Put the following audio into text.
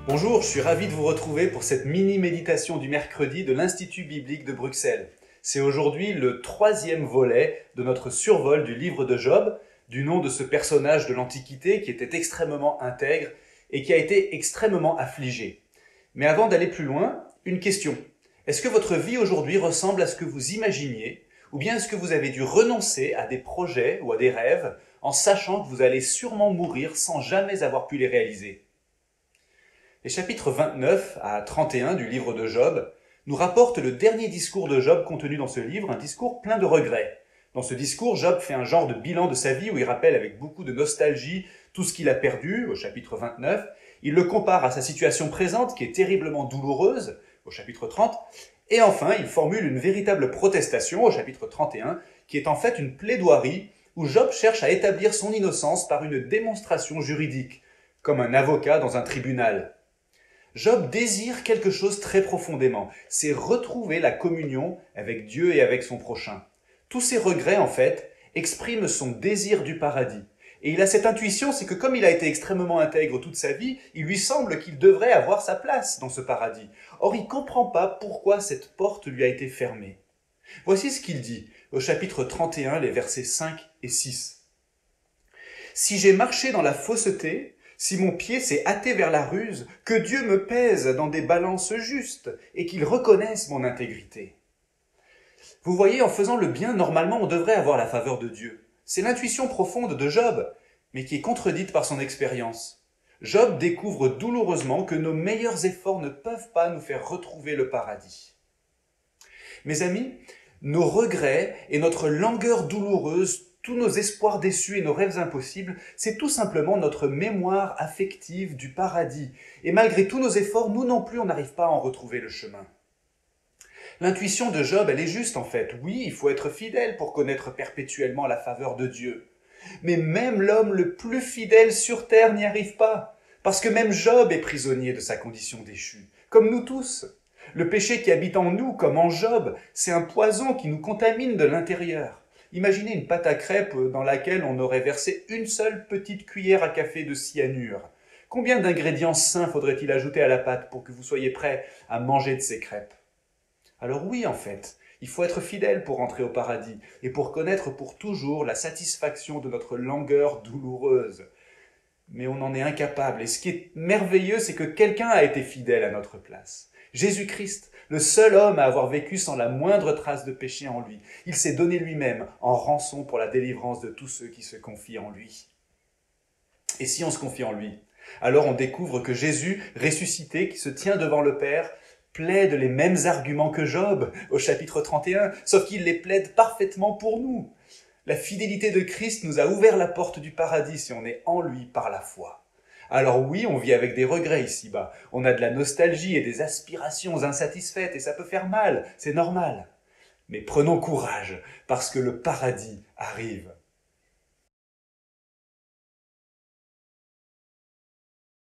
Bonjour, je suis ravi de vous retrouver pour cette mini-méditation du mercredi de l'Institut biblique de Bruxelles. C'est aujourd'hui le troisième volet de notre survol du livre de Job, du nom de ce personnage de l'Antiquité qui était extrêmement intègre et qui a été extrêmement affligé. Mais avant d'aller plus loin, une question. Est-ce que votre vie aujourd'hui ressemble à ce que vous imaginiez, ou bien est-ce que vous avez dû renoncer à des projets ou à des rêves en sachant que vous allez sûrement mourir sans jamais avoir pu les réaliser ? Les chapitres 29 à 31 du livre de Job nous rapportent le dernier discours de Job contenu dans ce livre, un discours plein de regrets. Dans ce discours, Job fait un genre de bilan de sa vie où il rappelle avec beaucoup de nostalgie tout ce qu'il a perdu, au chapitre 29. Il le compare à sa situation présente qui est terriblement douloureuse, au chapitre 30. Et enfin, il formule une véritable protestation, au chapitre 31, qui est en fait une plaidoirie où Job cherche à établir son innocence par une démonstration juridique, comme un avocat dans un tribunal. Job désire quelque chose très profondément, c'est retrouver la communion avec Dieu et avec son prochain. Tous ses regrets, en fait, expriment son désir du paradis. Et il a cette intuition, c'est que comme il a été extrêmement intègre toute sa vie, il lui semble qu'il devrait avoir sa place dans ce paradis. Or, il ne comprend pas pourquoi cette porte lui a été fermée. Voici ce qu'il dit au chapitre 31, les versets 5 et 6. « Si j'ai marché dans la fausseté, si mon pied s'est hâté vers la ruse, que Dieu me pèse dans des balances justes et qu'il reconnaisse mon intégrité. » Vous voyez, en faisant le bien, normalement, on devrait avoir la faveur de Dieu. C'est l'intuition profonde de Job, mais qui est contredite par son expérience. Job découvre douloureusement que nos meilleurs efforts ne peuvent pas nous faire retrouver le paradis. Mes amis, nos regrets et notre langueur douloureuse, tous nos espoirs déçus et nos rêves impossibles, c'est tout simplement notre mémoire affective du paradis. Et malgré tous nos efforts, nous non plus, on n'arrive pas à en retrouver le chemin. L'intuition de Job, elle est juste en fait. Oui, il faut être fidèle pour connaître perpétuellement la faveur de Dieu. Mais même l'homme le plus fidèle sur terre n'y arrive pas. Parce que même Job est prisonnier de sa condition déchue, comme nous tous. Le péché qui habite en nous, comme en Job, c'est un poison qui nous contamine de l'intérieur. Imaginez une pâte à crêpes dans laquelle on aurait versé une seule petite cuillère à café de cyanure. Combien d'ingrédients sains faudrait-il ajouter à la pâte pour que vous soyez prêt à manger de ces crêpes? Alors oui, en fait, il faut être fidèle pour entrer au paradis et pour connaître pour toujours la satisfaction de notre langueur douloureuse. Mais on en est incapable. Et ce qui est merveilleux, c'est que quelqu'un a été fidèle à notre place. Jésus-Christ, le seul homme à avoir vécu sans la moindre trace de péché en lui. Il s'est donné lui-même en rançon pour la délivrance de tous ceux qui se confient en lui. Et si on se confie en lui, alors on découvre que Jésus, ressuscité, qui se tient devant le Père, plaide les mêmes arguments que Job au chapitre 31, sauf qu'il les plaide parfaitement pour nous. La fidélité de Christ nous a ouvert la porte du paradis si on est en lui par la foi. Alors oui, on vit avec des regrets ici-bas. On a de la nostalgie et des aspirations insatisfaites et ça peut faire mal, c'est normal. Mais prenons courage parce que le paradis arrive.